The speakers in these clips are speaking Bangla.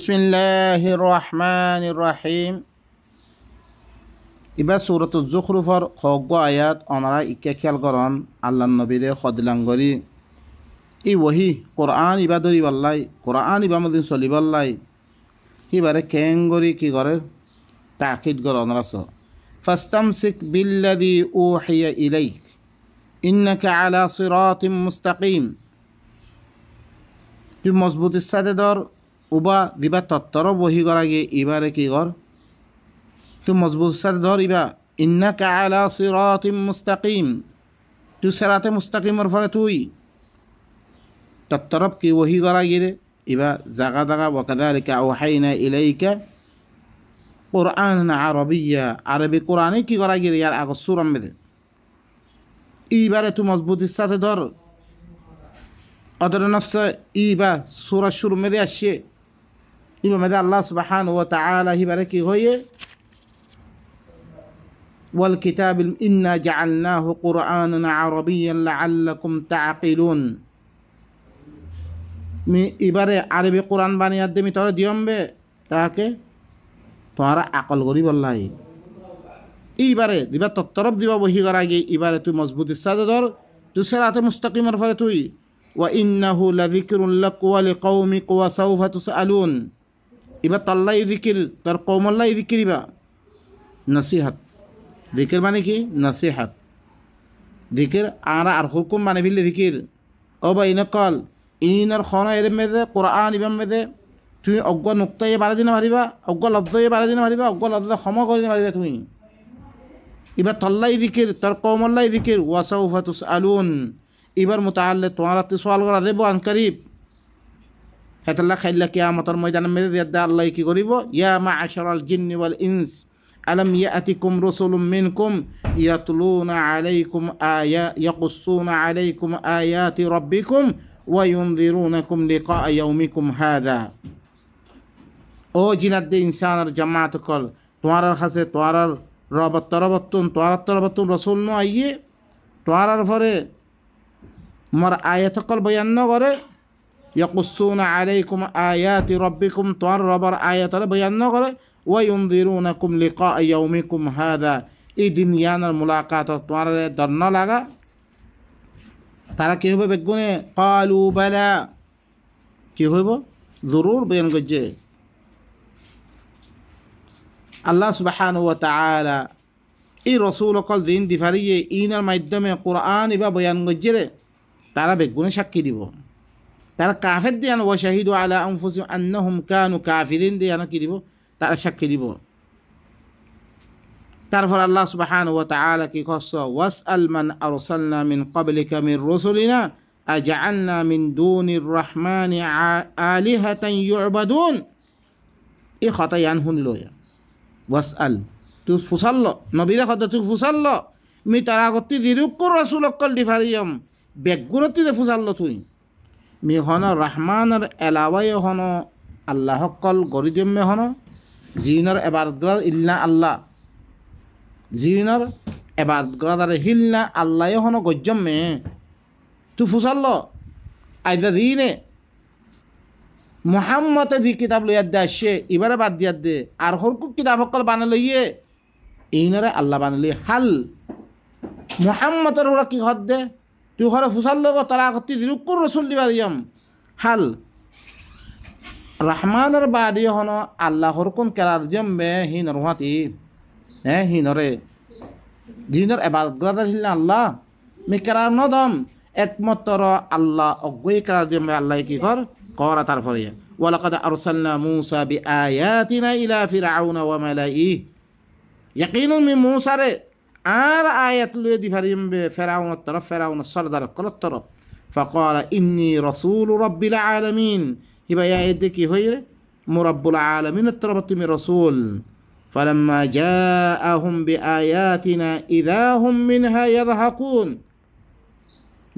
বিসমিল্লাহির রহমানির রহিম। এবার সূরাতুজ যুখরুফর খগ্গ আয়াত অনারা ইকে খেয়াল করন আল্লাহ নবীরে খদিলাঙ্গরি ই ওহি কোরআন ইবা ধরি বল্লাই কোরআন ইবা মদিন চলি বল্লাই হিবারে কেঙ্গরি কি করে তাকিদ কর অনারা ফাস্তামসিক বিল্লাযী উহিয়া ইলাইক ইন্নাকা আলা সিরাতিম মুস্তাকিম। তুই মজবুতির সাথে ধর উবা দিবা তত্তর বহি করা গিয়ে এবারে কি কর তুই মজবুত সাথে ধর ইবা ইন্নাকা আলা সিরাতিম মুস্তাকিম। তুই সিরাতে মুস্তাকিমের ফলে তুই তত্তরব কি বহি করা গিয়ে ইবা জাগা জাগা ওয়াকাযালিকা আওহাইনা ইলাইকা কুরআনান আরাবিয়্যা আরবি কোরআনে কি করা গিয়ে ইয়ার আগর সূরা মেদে এইবারে তুই মজবুতির সাথে ধর অদর নফস ইবা সূরা শুরু মেদে আসছে ইবা মেদে আল্লাহ সুবহানাহু ওয়া তাআলা হিবারে কি হয়ে ওয়াল কিতাব ইন্না জাআলনাহু কুরআনান আরাবিয়্যান লাআল্লাকুম তাআকিলুন। মি এবারে আরবি কোরআন বানিয়ে দেমি তোরা দিয়মবে তাকে তোরা আকল করি বললাই এইবারে দিবা তত্তরব দিবা বহি করা গিয়ে এবারে তুই মজবুতির সাথে ধর তুই সিরাতে মুস্তাকিমের ফলে তুই ওয়া ইন্নাহু লাযিকরুন লাক ওয়া লিকাওমিক ওয়া সাওফা তুসআলুন। এবার তাল্লাই যিকির তার কওমল্লাই যিকির ইবা নসিহাত যিকির মানে কি নসিহাত যিকির আর হুকুম মানে বিলে যিকির ও বা ইনকাল ইনার খনা এর মেদে কোরআন ইবাম মেদে তুই অজ্ঞ নুক্তায় বাড়া দিনে পারিবা অজ্ঞ লব্ধয়ে বাড়া দিনে পারিবা অজ্ঞ লব্ধ ক্ষমা করে পারিবা তুমি এবার তল্লাই যিকির তার কওমল্লাই যিকির ওয়া সাওফা তুসআলুন। এবার মুতাআল্লিক তোমার হাতে সওয়াল করা দেব আন করিব হেতাল্লা খাইল্লা কিয়ামতের ময়দানে মেরে দিয়ে আল্লাহ কি করিব ইয়া মা'আশারাল জিন্নি ওয়াল ইনস আলাম ইয়াতিকুম রাসূলুম মিনকুম ইয়াতলুনা আলাইকুম ইয়াকুসসুনা আলাইকুম আয়াতি রাব্বিকুম ওয়া ইউনযিরুনাকুম লিকা ইয়াউমিকুম হাযা। ও জিনাত দে ইনসানের জামাত কল তোমার কাছে তোমার রবত তরবতুন তোমার তরবতুন রাসূল ন আইয়ে তোমার পরে মোর আয়াত কল বয়ান ন করে ইয়াকুসসুনা আলাইকুম আয়াতি রাব্বিকুম তোমার রবার আয়াতরে বয়ান ন করে ওয়া ইউনযিরুনাকুম লিকা ইয়াউমিকুম হাযা। এই দিন ইয়ানার মুলাকাত তোমার দর ন লাগা তারা কি হবে বেগুনে ক্বালু বালা কি হইব জরুর বয়ান করছে আল্লাহ সুবহানাহু ওয়া তাআলা এই রসুল অকল দিন দিফারিয়ে ইনার মাধ্যমে কোরআন ইবা বয়ান করছে রে তারা বেগুনে সাক্ষী দিব তারা কাফের দিয়ান ওয়া শাহিদু আলা আনফুসিহিম আন্নাহুম কানু কাফিরিন দিয়ান কি দিব তারা সাক্ষী দিব। তারপর আল্লাহ সুবহানাহু ওয়া তাআলা কি কস ওয়াসআল মান আরসালনা মিন ক্বাবলিকা মির রুসুলিনা আজআলনা মিন দুনির রহমানি আলিহাতান ইউবাদুন। এই কথা ইয়ান শুনিল ওয়াসআল তুই ফুসাল্ল নবীরা কথা তুই ফুসাল্ল মি তারা গতি দিরুকুর রাসূল অকল দিফারিয়ম বেগুনতি দে ফুসাল্ল তুই মি হন রহমানের এলাওয়াই হন আল্লাহ কল গরিদমে হন জিনর এবাদত ইল্লা আল্লাহ জিনর এবাদত হিলনা আল্লাহ হন গজ্জমে তুই ফুসাল্ল আইদা দিনে মুহাম্মদে দি কিতাব লইয়া দে আসে এবারে বাদ দিয়া দে আর হরকু কিতাব সকল বানা লইয়ে এইনরে আল্লাহ বানালি হাল মুহাম্মদের ওরা কি হদ দে তুই ঘরে ফুসাল্ল গো তারা গতি দিরুকুর রসুল দিবা দিয়ম হাল রহমানের বাদি হন আল্লাহর কোন কেরার জম্বে হিনর হাতি হিনরে দিনর এবাদত হিলনা আল্লাহ মি কেরার নদম একমাত্র আল্লাহ অজ্ঞই কেরার জম্বে আল্লাহ কি কর করা তারপরে ওয়ালাকাদ আরসালনা মূসা বিআয়াতিনা ইলা ফিরআউনা ওয়া মালাইহি ইয়াকিনুন মি মূসা রে আর আয়াত লয়ে দিফারিম বে ফিরআউনের তরফ ফিরআউনের সরদার কলত তরফ ফাকালা ইন্নী রাসূল রাব্বিল আলামিন হিবা আয়াত কি হইরে মুরাব্বুল আলামিনের তরফ তুমি রাসূল ফালাম্মা জাআহুম বিআয়াতিনা ইযা হুম মিনহা ইয়াযহাকুন।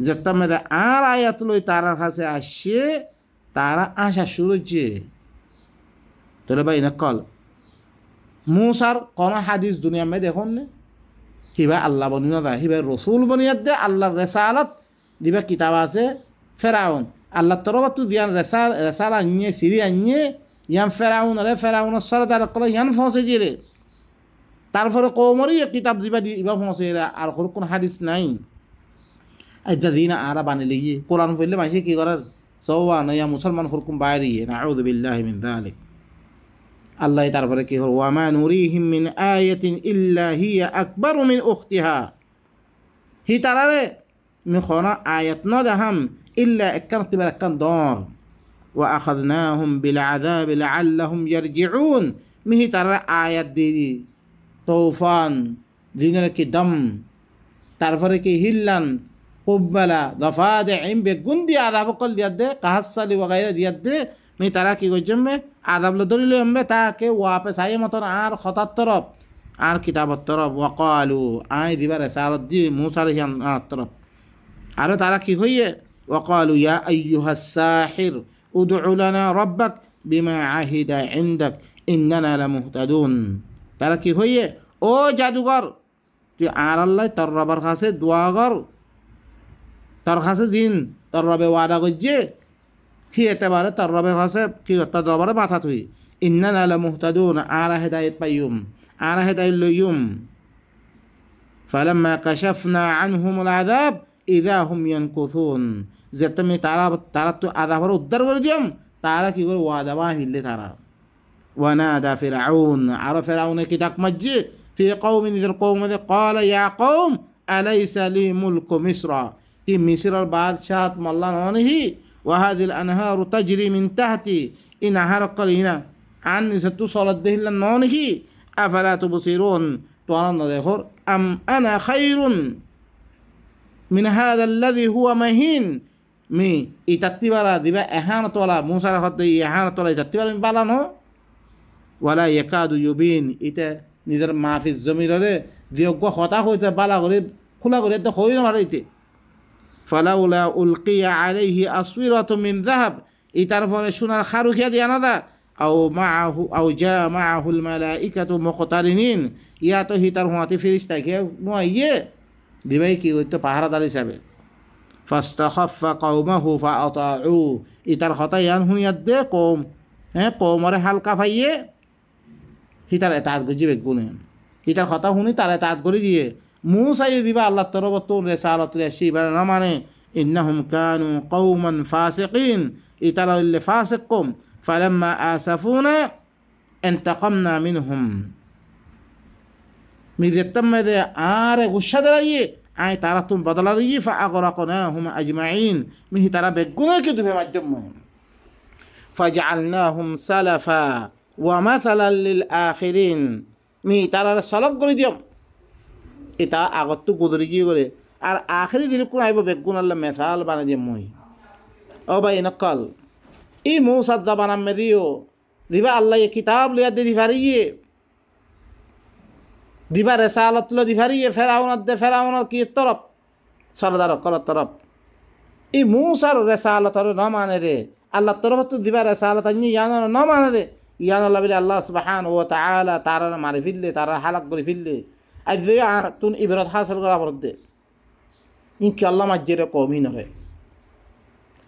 যেটা আর আয়াত লই তার কাছে আসে তারা আশা শুরু হচ্ছে তোরে ভাই নকল মুসার কোন হাদিস দুনিয়া মে দেখুন নে হিবা আল্লাহ বনিয়া দা হিবা রসুল বনিয়া দে আল্লাহর রেসালত দিবা কিতাব আছে ফেরাউন আল্লাহ তরফ তু দিয়ান রেসাল আনিয়ে সিরি আনিয়ে ইয়ান ফেরাউনের সারে তারা কলে ইয়ান ফসে দিয়ে তারপরে কৌমরই কিতাব দিবা ইবা ফসে আর কোন হাদিস নাই আচ্ছা দিন আরা বানিলে গিয়ে কোরআন পড়লে মানুষে কি করার সৌবা নয়া মুসলমান হুরকুম বাইরে নাউযু বিল্লাহি মিন যালিক আল্লাহ তারপরে কি হল ওয়া মা নুরিহিম মিন আয়াতিন ইল্লা হিয়া আকবারু মিন উখতিহা হি তারারে মি খনা আয়াত ন দেখাম ইল্লা একখান তিবার একখান দর ওয়া আখাযনাহুম বিল আযাবি লাআল্লাহুম ইয়ারজিউন মিহি তারা আয়াত দি তৌফান দিনের কি দম তারপরে কি হিল্লান কুব্বালা দফাদে ইম বেগুন দিয়ে আযাব কল দিয়া দে কাহাসালি ওয়াগাইরা দিয়া দে মি তারা কি করজমে আযাব ল দলিলে এমবে তাকে ওয়াপস আই মতন আর খতার তরফ আর কিতাবত তরফ ওয়াকালু আই দিবার রিসালাত দি মূসা আলাইহিস সালাম তরফ আর তারা কি হইয়ে ওয়াকালু ইয়া আইয়ুহাস সাহির উদউ লানা রাব্বাক বিমা আহিদা ইনদাক ইন্নানা লামুহতাদুন তারা কি হইয়ে ও জাদুঘর তুই আর আল্লাহ তোর রবের কাছে দোয়া কর তোর কাছে জিন তোর রবে ওয়াদা করছে কি এতেবারে তোর রবের কাছে কি তোর রবের মাথা তুই ইন্নানা লামুহতাদুন আর হেদায়েত পাইয়ুম আর হেদায়েত লইয়ুম ফালাম্মা কাশাফনা আনহুমুল আযাব ইযা হুম ইয়ানকুসুন যে তুমি তারা তো আযাবের উদ্ধার করে দিয়াম তারা কি করে ওয়াদা বাহিলে তারা ونادى فرعون على فرعون كتاك مجي في قوم إذا القوم قال يا قوم أليس لي ملك مصر في مصر البادشاة مالله نونه وهذه الأنهار تجري من تحتي إن هرق لنا عني ستصل الدهل نونه أفلا تبصرون تعالى ذكر أم أنا خير من هذا الذي هو مهين مي إتتبارا دبا إهانة ولا موسى لخطي إهانة ولا إتتبارا من بالانه ওয়ালা ইয়াকাদু ইউবিন এটা নিজের মাহফিজ জমিরে যোগ্য হতা হইতে বালা করে খোলা করে তো হই না মারাইতে ফালাউলা উলকিয়া আলাইহি আসওয়ারাতু মিন যাহাব ইতার পরে সোনার খারুখিয়া দিয়া না দা আও জা মাআহুল মালাইকাতু মুকতারিনিন ইয়া তো হিতার হুয়াতে ফেরেশতা কে নইয়ে দিবাই কি হইতো পাহারাদার হিসাবে ফাস্তাখাফা কওমাহু ফাআতাউ ইতার হতা ইয়ান হুনিয়াত দে কওম কওমরে হালকা পাইয়ে হিতার এতাত বুঝিবে গুণে হিতার কথা শুনি তার এতাত করে দিয়ে মূসাই দিবা আল্লাহ তরফ তো রেসালত রেসি বা না মানে ইন্নাহুম কানু কওমান ফাসিকিন ইতারা হইলে ফাসিক কম ফালাম্মা আসাফুনা ইন্তাকামনা মিনহুম মিজেতম দে আর গুসা দাঁড়িয়ে আই তারা তুম বদলা দিয়ে ফাআগরাকনাহুম আজমাইন মিহি তারা বেগুনে কি দুবে মাধ্যম ফাজআলনাহুম সালাফা ওয়া মাসালাল লিল আখিরিন মি তারা সলক করে দিও এটা আগত গুদরি কি করে আর আখিরি দিন কোন আইব বেগুন আল্লাহ মিসাল বানা দিয়ে মই ও ভাই নকল ই মূসা জাবানা মেদিও দিবা আল্লাহ এই কিতাব লিয়া দি দিবারিয়ে দিবা রিসালাত ল দিবারিয়ে ফেরাউনের কি তরফ সরদার কল তরফ ই মূসার রিসালাতর না মানে রে আল্লাহ তরফ তো দিবা রিসালাত আনি ইয়ানো না মানে রে ইয়ানো লাবিল আল্লাহ সুবহানাহু ওয়া তাআলা তারা মারি ফিললে তারা হালাক করে ফিললে আজ যে আর তুন ইবরাত হাসিল করা পড়তে ইনকি আল্লাহ মাজ্জের কওমি নরে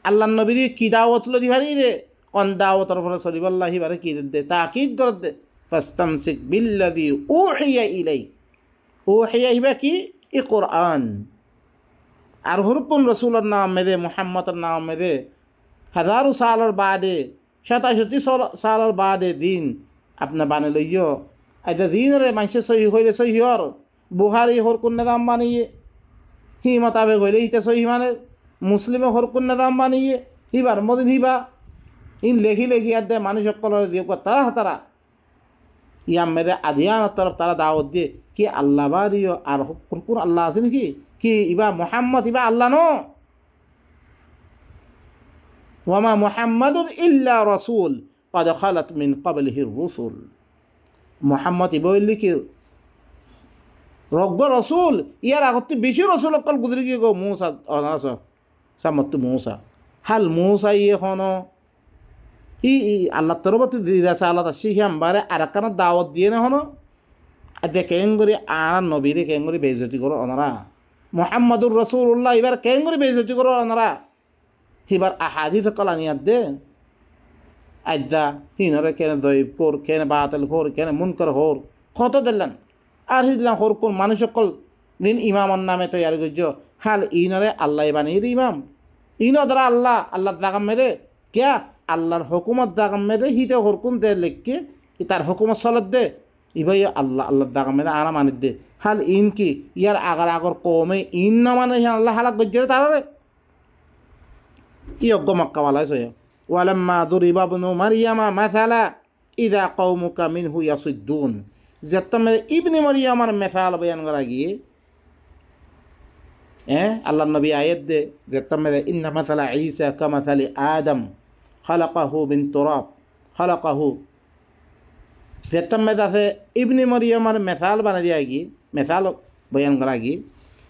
আল্লাহ নবীর কি দাওয়াত ল দিবারি রে কোন দাওয়াতর ফলে সলিবাল্লাহি বারে কি দে তাকিদ করে দে ফাস্তামসিক বিল্লাযী উহিয়া ইলাই উহিয়া ইবা কি ই কুরআন আর হুরকুন রাসূলের নাম মেদে মুহাম্মদের নাম মেদে হাজারো সালের বাদে 67 সালের বাদে দিন আপনি বানে লইও আজ দিনরে মানুষের সহি হইলে সহি হর বুখারি হুরকুন নাম বানিয়ে হি মোতাবেক হইলে হিতে সহি মানে মুসলিমে হুরকুন নাম বানিয়ে হিবার মদিন হিবা ইন লেখি লেখি আর দে মানুষ সকলের দিয়ে তারা ইয়াম মেদে আদিয়ানের তরফ তারা দাওয়াত দিয়ে কি আল্লাহ বাড়িও আর হুরকুন আল্লাহ আছে নাকি কি ইবা মুহাম্মদ ইবা আল্লাহ নো ওয়ামা মুহাম্মাদুন ইল্লা রাসূল قد خلت من قبله الرسل মুহাম্মদ ইবইলি কি রগ্গ রাসূল ইয়ার আগতে বেশি রাসূল অকল গুজরি গিয়ে গো মূসা অনাস সামত মূসা হাল মূসা ইহনো ই আল্লাহ তরফতে রিসালাত শিখাম বারে আরাকান দাওয়াত দিয়ে না হনো আদে কেঙ্গরি আর নবীরে কেঙ্গরি বেইজ্জতি করো ওনারা মুহাম্মাদুর রাসূলুল্লাহ এবার কেঙ্গরি বেইজ্জতি করো ওনারা হিবার আহাদিস কলানিয়াত দে আজ্জা হিনরে কেন দৈব কর কেন বাতিল কর কেন মুনকর হর কত দিলেন আর হিদলাম হর কোন মানুষ সকল দিন ইমামর নামে তৈরি করছ হাল ইনরে আল্লাহ বানিয়ে ইমাম ইন দ্বারা আল্লাহ আল্লাহ দাগাম মেদে কিয়া আল্লাহর হুকুমত দাগাম মেদে হিতে হর কোন দে লিখকে তার হুকুমত চলত দে ইভাই আল্লাহ আল্লাহ দাগাম মেদে আরা মানিত দে হাল ইন কি ইয়ার আগার আগর কমে ইন না মানে আল্লাহ হালাক গজ্জে তারারে কি অজ্ঞ মক্কা বলা হয়েছে ওয়ালাম্মা দুরিবা ইবনু মারইয়ামা মাসালা ইদা কওমুকা মিনহু ইয়াসুদ্দুন যেতমে ইবনে মারইয়ামার মিসাল বয়ান করা গিয়ে আল্লাহ নবী আয়াত দে যেতমে ইন্না মাসালা ঈসা কামাসালি আদম খালাকাহু মিন তুরাব খালাকাহু যেতমে আছে ইবনে মারইয়ামার মিসাল বানা দিয়া গিয়ে মিসাল বয়ান করা গিয়ে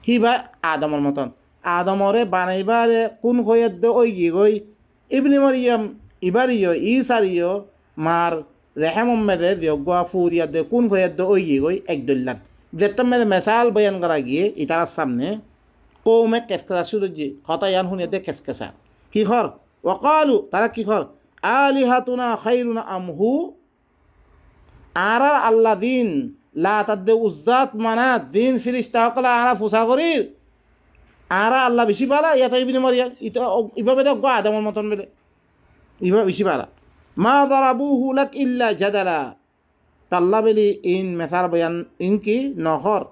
হিবা আদমের মতন আদমরে বানাইবারে কোন হইয়াদ ওই গি গই ইবনে মারইয়াম ইবারিও ঈসারিও মার রেহেম মেদে দিয়োগুয়া ফুরিয়াদ কোন হইয়াদ ওই গি গই একদুল্লান যেতাম মেদে মেসাল বয়ান করা গিয়ে ইতার সামনে কৌমে কেসকেসা শুরু যে হতায়ান শুনিয়ে কেসকেসা কি হর ওকালু তারা কি হর আলিহাতুনা খাইরুনা আমহু আর আল্লাহ দিন লা তাদ্দে উজ্জাত মানাত দিন ফিরিস্তা সকলে আরা ফুসা করির আরা আল্লাহ বেশি পালা ইয়াতে ইবনে মারইয়াম ইটা ইভাবে গো আদমের মতন বেদে ইভা বেশি পালা মা দারাবুহু লাক ইল্লা জাদালা তাল্লা বেলি ইন মেসার বয়ান ইনকি নহর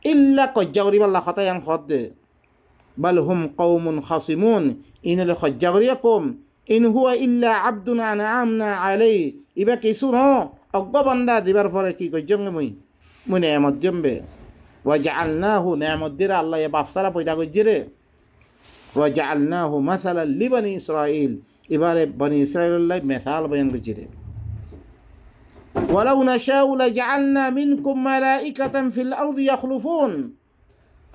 ইল্লা কজ্জা করিব আল্লাহ খতায়ান খত দে বাল হুম কওমুন খাসিমুন ইনলে খজ্জা করিয়া কম ইন হুয়া ইল্লা আবদুন আনআমনা আলাই ইবা কিছু ন অজ্ঞ বান্দা দিবার পরে কি কজ্জঙ্গে মুই নেয়ামত জম্বে وجعلناه نعمت دير الله يبافسر بيدا جيره وجعلناه مثلا لبني اسرائيل إبارة بني إسرائيل الله مثال بيان بجيره ولو نشاء لجعلنا منكم ملائكة في الأرض يخلفون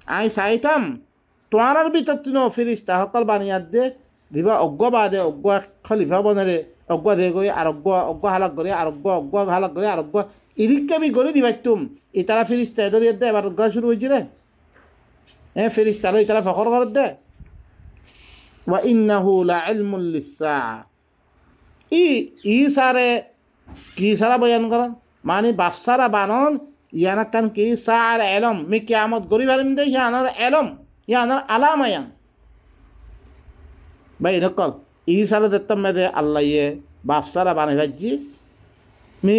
أي سايتم توارر بيتتنو فريستا هقل بانيات دي দিবা অজ্ঞ বাদে অজ্ঞ খলিফা বনারে অজ্ঞ দে গই আর অজ্ঞ হালাক করে আর অজ্ঞ হালাক করে আর অজ্ঞ এদিককে আমি গড়ে দিবাই তুম ইতারা ফিরিস্তা ধরিয়ে দে এবার গা শুরু হয়েছে রে ফিরিস্তারা ইতারা ফখর করে দে ওয়া ইন্নাহু লাইলমুল লিসসা ই সারে কি সারা বয়ান করেন মানে বাফসারা বানন ইয়ানা কান কি সার এলম মি কিয়ামত গরিবারিম দে ইয়ানার এলম ইয়ানার আলামায়ান ভাই নকল ই সারে দেখতাম মেদে আল্লাহ ইয়ে বাফসারা বানাই ভাজি me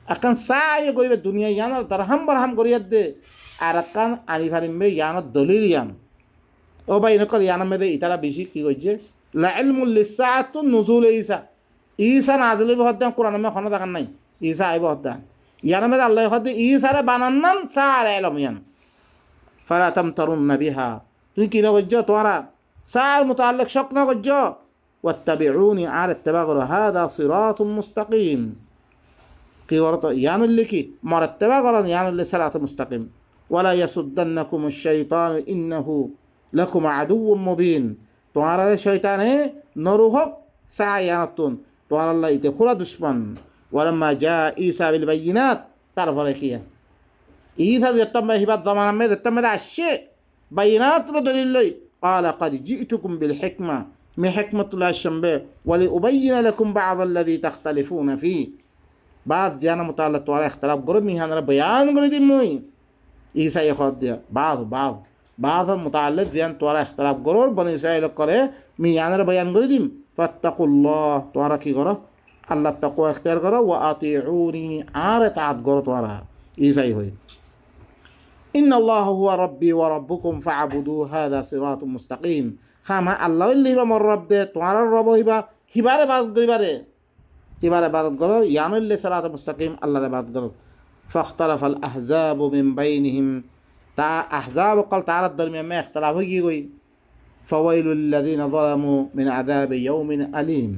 akan saya goribe dunia yana tarham barham goriyat de arakan ani farim be yana dalil yan o bay nokol yana mede itara bishi ki goje la ilmul lisaatu nuzul isa nazil be hodda qur'an me khona dakan nai isa ay hodda yana mede allah hodda isa re banannan sar ilm yan fala tamtarun biha তুই কি goje তোরা sar mutaalliq shaqna goje wattabi'uni ar ittabaghu hada siratun mustaqim কি বলতো ইয়ানুল্লিকি মরাত্তেবা করেন ইয়ানুল্লি সালাত মুস্তাকিম ওয়ালা ইয়াসুদ্দান্নাকুম আশ-শাইতান ইন্নাহু লাকুম আদুউম মুবিন তোমার শয়তানে নরুহক সায়ানাতুন তোমার আল্লাহ ইতে খুরা দুশমন ওয়ালাম্মা জা ঈসা বিল বাইয়িনাত তারপরে কি ঈসা যেতমে হিবাত জামানা মে যেতমে আসছে বাইয়িনাত দলিল লই قال قد جئتكم بالحكمه من حكمه الله الشمبه ولأبين لكم بعض الذي تختلفون فيه بعض جانا متعلق توارا اختلاف قرب ميهانا بيان قرد موي إيسا يخوض ديا بعض متعلق جانا توارا اختلاف قرب بني إسرائيل قرد ميهانا بيان قردم فاتقوا الله توارا كي قرد الله تقوى اختيار قرد وأطيعوني عارت عاد قرد توارا إيسا يخوض إن الله هو ربي وربكم فاعبدوه هذا صراط مستقيم خاما الله اللي هو من رب دي توارا الرب هبارة بعض قريبارة এবারে ইবাদত করো ইয়ানুল্লি সালাত মুস্তাকিম আল্লাহর ইবাদত করো ফাখতালাফাল আহজাবু মিন বাইনিহিম তা আহজাব কল তার দরমিয়ান মে ইখতিলাফ হয়ে গই ফাওয়াইলুল লাযিনা যালামু মিন আযাবি ইয়াউমিন আলীম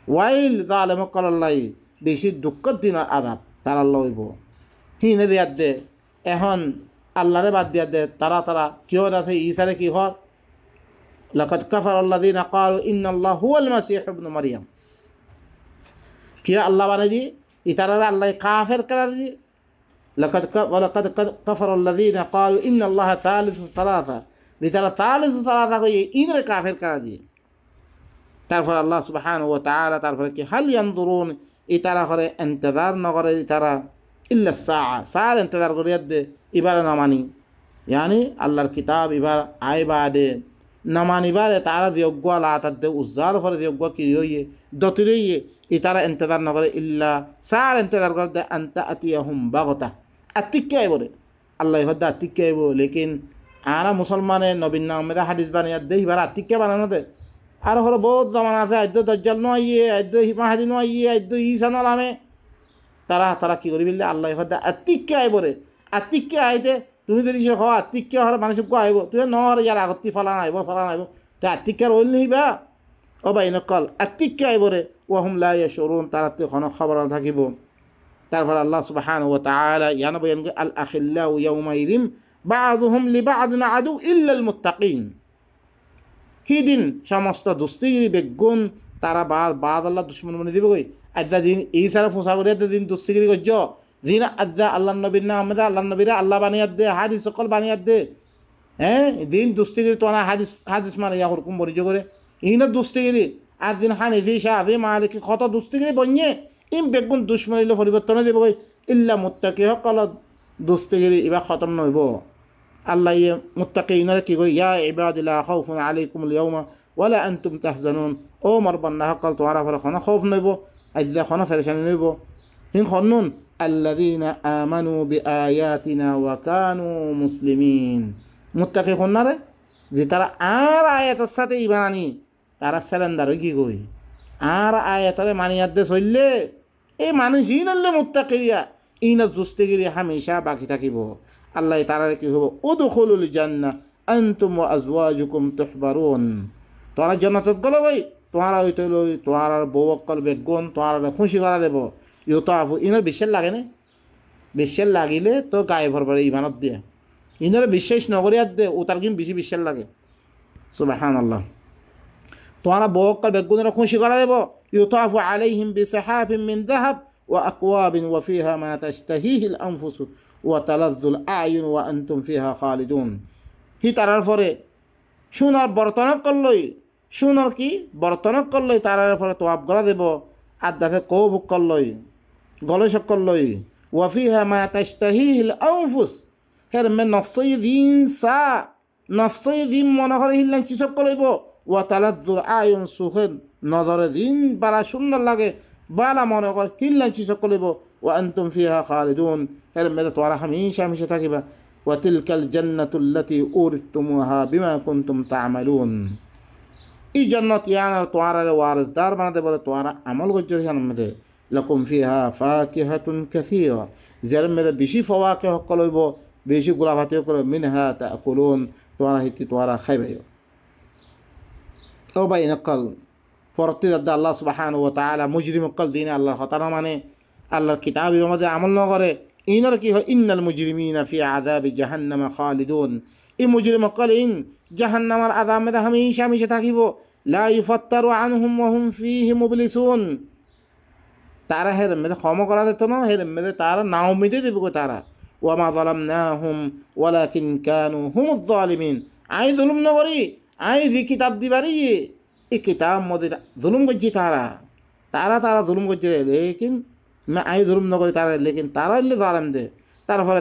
ওয়াইল জালিম কল আল্লাহ বেশি দুঃখ দিনের আযাব তার আল্লাহ হইব হিনে দিয়াত দে এখন আল্লাহরে বাদ দিয়া দে তারা কিও দাতে ঈসারে কি হয় লাকাদ কাফারাল্লাযিনা ক্বালু ইন্নাল্লাহু হুয়াল মাসীহ ইবনু মারইয়াম किया अल्लाह वाले जी इतारा अल्लाह काफिर कर जी लक़द कफ़र الذين قالوا إن الله ثالث ثلاثة इतारा ثالث ثلاثة को ये इन्हें काफिर कर दिए তারপর আল্লাহ সুবহানাহু ওয়া তাআলা তারপরে কি হাল ইয়ানজুরুন ইতারা করে ইন্তজার নগরে ইতারা ইল্লা সাআর ইন্তজার করিয়া দে ইবারে না মানি यानी अल्लाहर किताब इबार आए बादे नमानी बारे तारा दियोग्वा लाता दे उज्जार फर दियोग्वा की ये दोतरे ये इतारा इंतजार न करे इल्ला सार इंतजार कर दे अंत अतियहुम बागता अतिक्के है बोले अल्लाह हद्दा अतिक्के है वो लेकिन आना मुसलमान है नबी नाम में हदीस बने दे ही बारा अतिक्के बनाना दे आर हर बहुत जमाना से अद्दो दज्जल नो आइए अद्दो हिमाहदी नो आइए अद्दो ईसा नो लामे तारा तारा की करी बिल्ले अल्लाह हद्दा अतिक्के है बोले अतिक्के आए थे তুমি যদি সে হওয়া আত্মিক্য হওয়ার মানুষ আহিব তুই নহর ইয়ার আগতি ফলান আহিব তে আত্মিক্যার ওইল নিবা ও বাই নকল আত্মিক্য আহিবরে ওয়াহুম লা ইয়াশুরুন তারা তো কোনো খবর থাকিব তারপর আল্লাহ সুবহানাহু ওয়া তাআলা ইয়ানা বয়ান আল আখিল্লাউ ইয়াউমাইযিন বাযুহুম লিবাযিন আদু ইল্লা আল মুত্তাকিন হিদিন সমস্ত দুস্তিগিরি বেগুন তারা বাদ আল্লাহ দুশমন মনে দিবে কই আদা দিন এই সারা ফোসা করে দিন দুস্তিগিরি করছ দিন আদা আল্লাহ নবীর নাম আমরা আল্লাহ নবীরা আল্লাহ বানিয়াত দে হাদিস সকল বানিয়াত দে হ্যাঁ দিন দুস্তিগিরি তো না হাদিস মানে ইয়া হুকুম বলি করে ইনা দুস্তিগিরি আর দিন হানিফি শাফি মালিকি কত দুস্তিগিরি বন্যে ইম বেগুন দুশমনিলে পরিবর্তন দেব কই ইল্লা মুত্তাকি সকল দুস্তিগিরি ইবা খতম নইব আল্লাহ ইয়ে মুত্তাকি ইনারে কি কই ইয়া ইবাদিল্লাহ খাউফুন আলাইকুমুল ইয়াউমা ওয়ালা আনতুম তাহজানুন ও মারবান্না সকল তোমারা ফলে কোনো খৌফ নইব আজ্জা কোনো ফেরেশানি নইব হিন খন্নুন الذين آمنوا بآياتنا وكانوا مسلمين মুত্তাকি কোনরে যে তারা আর আয়াতের সাথে ঈমান আনি তারা সালেন্ডার কি কই আর আয়াতরে মানিয়াত দে চললে এই মানুষ ইনলে মুত্তাকিয়া ইন জুস্তিগিরি হামেশা বাকি থাকিব আল্লাহ তারারে কি হবো উদখুলুল জান্নাহ আনতুম ওয়া আজওয়াজুকুম তুহবারুন তোরা জান্নাতত গেল ভাই তোরা হইতে লই তোরা বউকল বেগুন তোরা খুশি করা দেব ইউতাফু ইনার বিশ্বাস লাগে না বিশ্বাস লাগিলে তো গায়ে ভরবার ইমানত দিয়ে ইনার বিশ্বাস নগরিয়াত দে ও তার কিন্তু বেশি বিশ্বাস লাগে সুবহানাল্লাহ তোরা বউকল বেগুনের খুশি করা দেব ইউতাফু আলাইহিম বিসাহাফিন মিন যাহাব ওয়া আকওয়াবিন ওয়া ফিহা মা তাশতাহিহি আল আনফুস ওয়া তালাজ্জুল আয়ুন ওয়া আনতুম ফিহা খালিদুন হি তারার পরে সোনার বর্তন করলই সোনার কি বর্তন করলই তারার পরে তোয়াব করা দেব আর দাফে কৌভুক করলই গলসক করলই ওয়া ফিহা মা তাশতাহিহি আল আনফুস হের মে নফসই দিন সা নফসই দিন মনে করে হিললেন চিসক করইব ওয়া তালাজ্জুল আয়ুন সুখের নজরে দিন বালা সুন্দর লাগে বালা মনে করে হিললেন চিসক করইব ওয়া আনতুম ফিহা খালিদুন এর মধ্যে তোমরা হামেশা হামেশা থাকিবা ওয়া তিলকাল জান্নাতুল্লাতী উরিথতুমুহা বিমা কুনতুম তা'মালুন এই জান্নাত ইয়ানার তোমরা ওয়ারিসদার বানাতে বলে তোমরা আমল করছো এর মধ্যে লাকুম ফিহা ফাকিহাতুন কাসীরা যার মধ্যে বেশি ফাওয়াকিহ কলইব বেশি গোলাভাতি করে মিনহা তাকুলুন তোমরা হিতি তোমরা খাইবাইও ও ভাই নকল ফরতি আল্লাহ সুবহানাহু ওয়া তাআলা মুজরিম কল দিন আল্লাহর হতানা মানে আল্লাহর কিতাব আমাদের আমল না করে ইনার কি হয় ইন্নাল মুজরিমিনা ফি আযাবি জাহান্নাম খালিদুন এই মুজরিম কল ইন জাহান্নামের আযাব মধ্যে হামেশা হামেশা থাকিব লা ইফতারু আনহুম ওয়া হুম ফীহি মুবলিসুন তারা হের মধ্যে ক্ষমা করা দিত না হের মধ্যে তারা না উম্মিদে দেব তারা ওয়া মা যালামনাহুম ওয়ালাকিন কানু হুমুয যালিমিন আই জুলুম না করি আই যে কিতাব দিবারি এই কিতাব মধ্যে জুলুম করছি তারা জুলুম করছে লেকিন না আই জুলুম না করি তারা লেকিন তারা হইলে জালেম দে তারপরে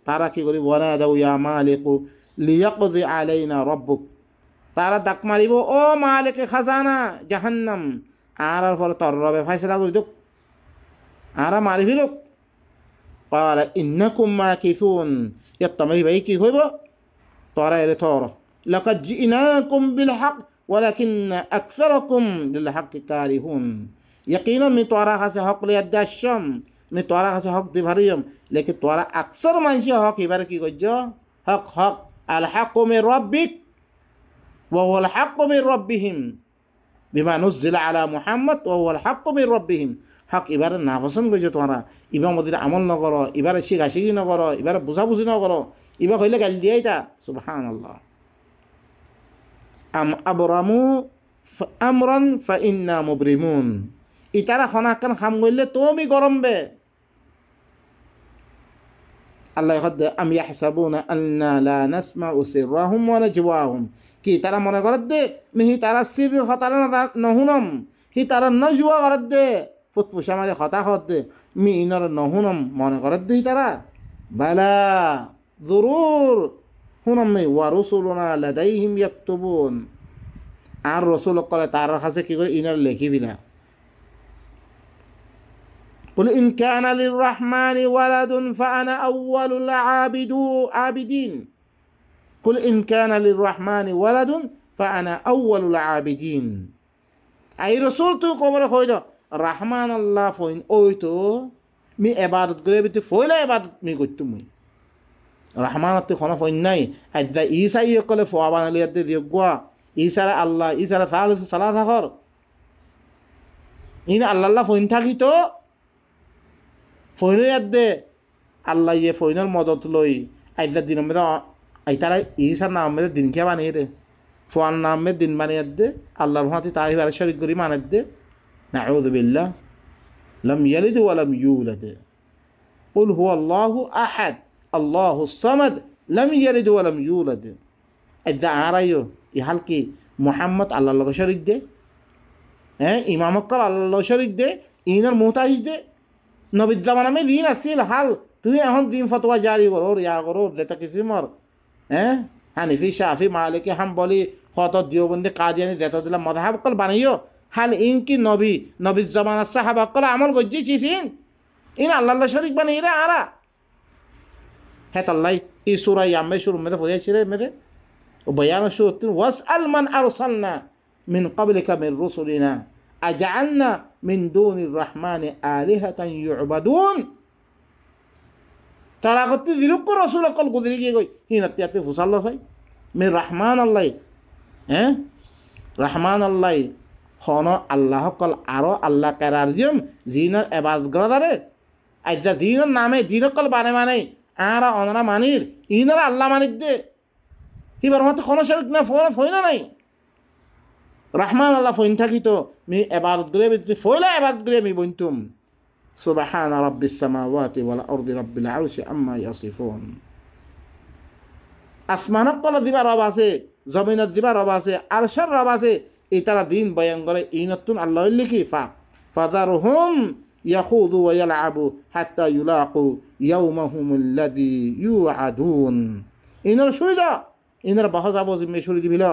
তারা কি করি ওয়ানা দাউ ইয়া মালিকু লিয়াকদি আলাইনা রাব্বুক তারা ডাক মারিব ও মালিকে খাজানা জাহান্নাম আর ফলে তোর রবে ফয়সালা করি দোক আর মারি ফিলুক قال إنكم ماكثون يطمئ بي কি হইব তোরা এর তোর لقد جئناكم بالحق ولكن أكثركم للحق كارهون यकीनन मैं तोरा से हक ले अद्दाशम मैं तोरा से हक दिभारियम लेकिन तोरा अक्सर मानसी हक इबार की गज्जो हक अल हक मिन रब्बिक व हुवा अल हक मिन रब्बिहिम बिमा नुज़िला अला मुहम्मद व हुवा अल हक मिन रब्बिहिम हक इबार ना पसंद गज्जो तोरा इबा मदिर अमल न करो इबार शिखाशिखी न करो इबार बुझाबुझी न करो इबा कइले गाल दियाइता सुबहानाल्लाह আম আবরামু আমরান ফাইন্না মুবরিমুন ইতারা খনাকান খাম গইলে তুমি গরম বে আল্লাহ হদ্দে আম ইয়াহসাবুনা আন্না লা নাসমাউ সিররাহুম ওয়া নাজওয়াহুম কি তারা মনে করে দে মিহি তারা সির হতারা নহুনম হি তারা নজওয়া করে দে ফুটফুসা মারে হতা হদ্দে মি ইনর নহুনম মনে করে দে তারা বালা জরুর হুনম মি ওয়া রুসুলুনা লাদাইহিম ইয়াকতুবুন আর রসুল কলে তার কাছে কি করে ইনর লেখিবিলা قل إن كان للرحمن ولد فأنا أول العابدين قل إن كان للرحمن ولد فأنا أول العابدين أي رسول تو قبر خويدا رحمن الله فوين أويتو مي عبادت قريب تي فويلا عبادت مي قلت مي رحمن تي خنا فوين ناي أجزا إيسا يقول فوابان ليد ديقوا إيسا الله إيسا ثالث ثلاثة خور إن الله فوين تاكي تو ফইনো ইয়াদে আল্লাহ ইয়ে ফইনোর মদত লই আইদার দিন মেদা আই তারা ইসার নাম মেদে দিন কে বানিয়ে দে ফোয়ান নাম মেদ দিন বানিয়ে দে আল্লাহর হাতে তাই বারে শরীক করি মানে দে নাউযু বিল্লাহ লাম ইয়ালিদ ওয়া লাম ইউলাদ কুল হুয়াল্লাহু আহাদ আল্লাহুস সামাদ লাম ইয়ালিদ ওয়া লাম ইউলাদ আইদা আরাইও ই হালকি মুহাম্মদ আল্লাহর লগে শরীক দে হ্যাঁ ইমামকল আল্লাহর শরীক দে ইনার মুহতাজ দে নবীর জামানামে দিন আসছিল হাল তুই এখন দিন ফতোয়া জারি করো ইয়া করো যেটা কিছু মর হ্যাঁ হানিফি শাফি মালিকি হাম্বলি কত দিওবন্দি কাদিয়ানি যেটা দিলাম মধাব কল বানাইও হাল ইনকি নবীর জামানা সাহাবা কল আমল গজ্জি চিসিন ইন আল্লাহ শরীক বানিয়ে রে আরা হ্যাঁ তাল্লাই ই সুরা ইয়াম্বে শুরু মেদে ফরিয়াছিল মেদে ও বয়ান শুরু ওয়াসআল মান আরসালনা মিন ক্বাবলিকা মির রুসুলিনা আজআলনা মিন দুনির রহমানি আলিহাতান ইউবাদুন তারা করতে দিলুক রসুল অকল গুজরি গিয়ে গই হিনাতে ফুসাল্লা হয় মির রহমান আল্লাহ হ্যাঁ রহমান আল্লাহ খন আল্লাহ কল আরো আল্লাহ কেরার জিম জিনের এবাদ গ্রদারে আজ্জা জিনের নামে দিন কল মানে আরা অনরা মানির ইনারা আল্লাহ মানিক দে এবার হয়তো কোনো শরীক না ফইনা নাই রহমান আল্লাহ ফইন থাকি তো মি এবাদত গরে ফইলা এবাদত গরে মি বইতুম সুবহান রাব্বিস সামাওয়াতি ওয়াল আরদি রাব্বিল আরশি আম্মা ইয়াসিফুন আসমানত কল দিবা রব আছে জমিনত দিবা রব আছে আরশের রব আছে এই তারা দিন বয়ান করে ইনতুন আল্লাহ লিখি ফাযারহুম ইয়াখুযু ওয়া ইয়ালআবু হাত্তা ইউলাকু ইয়াওমাহুমুল্লাযী ইউআদুন ইনর শুরিদা ইনর বাহজাবো জিম্মে শুরি দিবিলা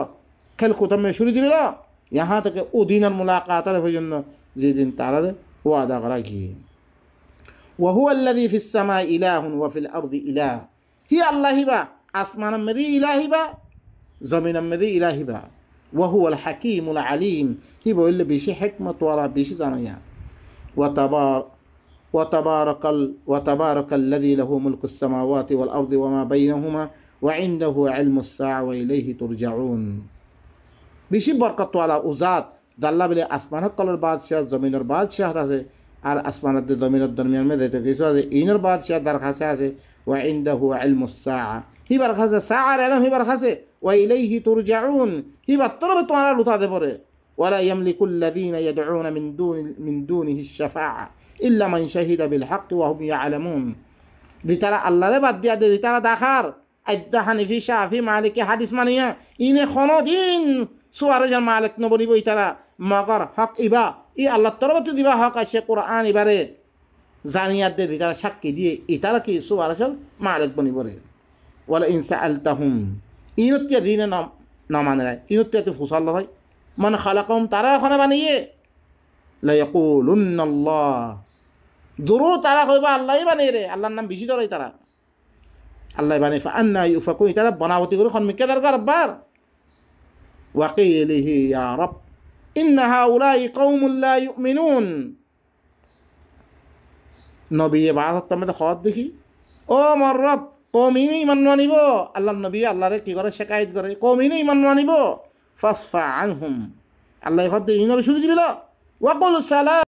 খেল খতম মে শুরি দিবিলা यहाँ तक ओ दिन मुलाकात हो जन जे दिन तार वादा करा कि वहुवा अल्लज़ी फिस समाई इलाहुन व फिल अर्दि इलाह ही अल्लाह बा आसमान में दी इलाही बा जमीन में दी इलाही बा वहुवल हकीमुल अलीम ही बोल बिशी हिकमत वाला बिशी जानिया वतबारकल्लज़ी लहु मुल्कुस समावाति वल अर्दि वमा बैनहुमा व इंदहु इल्मुस साअ व इलैहि तुरजाउन বেশি বরকতওয়ালা উজাত জাল্লা বলে আসমানত কলর বাদশাহ জমিনের বাদশাহ আছে আর আসমানত জমিনের দরমিয়ান মে দেখতে কিছু আছে ইনর বাদশাহ দার কাছে আছে ওয়া ইনদাহু ইলমুস সাআ হিবার কাছে সাআর ইলম হিবার কাছে ওয়া ইলাইহি তুরজাউন হিবার তরবে তোমারা লুটা দে পরে ওয়ালা ইয়ামলিকুল লাযিনা ইয়াদউনা মিন দুনিহি আশ-শাফাআ ইল্লা মান শাহিদা বিল হক ওয়া হুম ইয়ালামুন দিতারা আল্লাহরে বাদ দিয়া দে দিতারা দাখার আইদা হানিফি শাফি মালিকি হাদিস মানিয়া ইনে খনদিন সুয়ারের মালিক নবনিব ইতারা মগর হক ইবা ই আল্লাহ তরফ দিবা হক আছে কোরআন এবারে জানিয়াত দে ইতারা সাক্ষী দিয়ে ইতারা কি সুয়ারের মালিক বনিব রে ওয়ালা ইনসা আলতাহুম ইনতিয়া দিনে না মানে রায় ইনতিয়াতে ফুসাল্লা হয় মান খালাকাহুম তারা ওখানে বানিয়ে লা ইয়াকুলুন্না আল্লাহ দুরু তারা কইবা আল্লাহই বানিয়ে রে আল্লাহর নাম বেশি ধরে তারা আল্লাহ বানিয়ে ফা আন্না ইউফাকুন তারা বনাবতি করে খনমিকে দরকার বার وقيله يا رب إن هؤلاء قوم لا يؤمنون নবী বাদ তুমি খত দেখি ও মর রব কওমিনী ইমান মানিব আল্লাহ নবী আল্লাহরে কি করে শিকায়ত করে কওমিনী ইমান মানিব ফাসফা আনহুম আল্লাহ খত ইনর শুরু দিবিল ওয়া কুল সালাম